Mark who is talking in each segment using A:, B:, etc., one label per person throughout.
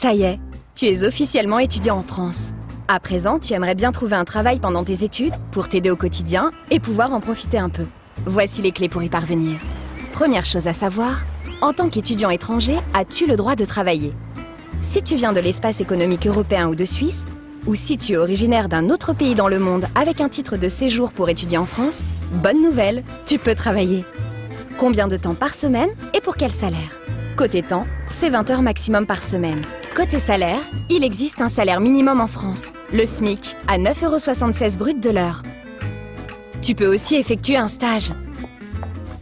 A: Ça y est, tu es officiellement étudiant en France. À présent, tu aimerais bien trouver un travail pendant tes études pour t'aider au quotidien et pouvoir en profiter un peu. Voici les clés pour y parvenir. Première chose à savoir, en tant qu'étudiant étranger, as-tu le droit de travailler? Si tu viens de l'espace économique européen ou de Suisse, ou si tu es originaire d'un autre pays dans le monde avec un titre de séjour pour étudier en France, bonne nouvelle, tu peux travailler. Combien de temps par semaine et pour quel salaire? Côté temps, c'est 20 heures maximum par semaine. Côté salaire, il existe un salaire minimum en France, le SMIC, à 9,76 € brut de l'heure. Tu peux aussi effectuer un stage.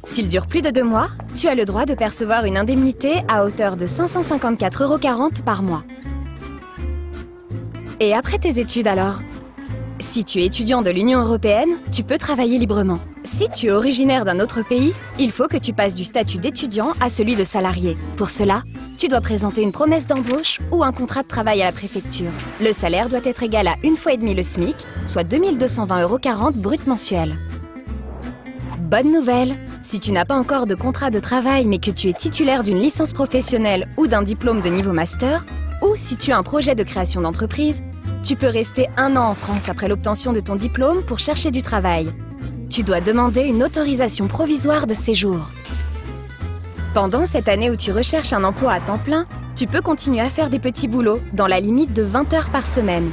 A: S'il dure plus de 2 mois, tu as le droit de percevoir une indemnité à hauteur de 554,40 € par mois. Et après tes études alors? Si tu es étudiant de l'Union européenne, tu peux travailler librement. Si tu es originaire d'un autre pays, il faut que tu passes du statut d'étudiant à celui de salarié. Pour cela, tu dois présenter une promesse d'embauche ou un contrat de travail à la préfecture. Le salaire doit être égal à 1,5 fois le SMIC, soit 2220,40 € brut mensuel. Bonne nouvelle! Si tu n'as pas encore de contrat de travail mais que tu es titulaire d'une licence professionnelle ou d'un diplôme de niveau master, ou si tu as un projet de création d'entreprise, tu peux rester 1 an en France après l'obtention de ton diplôme pour chercher du travail. Tu dois demander une autorisation provisoire de séjour. Pendant cette année où tu recherches un emploi à temps plein, tu peux continuer à faire des petits boulots dans la limite de 20 heures par semaine.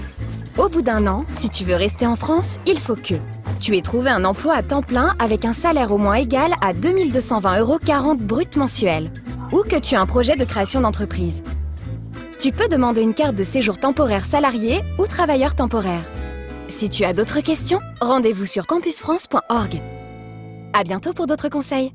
A: Au bout d'1 an, si tu veux rester en France, il faut que tu aies trouvé un emploi à temps plein avec un salaire au moins égal à 2220,40 € brut mensuel, ou que tu as un projet de création d'entreprise. Tu peux demander une carte de séjour temporaire salarié ou travailleur temporaire. Si tu as d'autres questions, rendez-vous sur campusfrance.org. À bientôt pour d'autres conseils.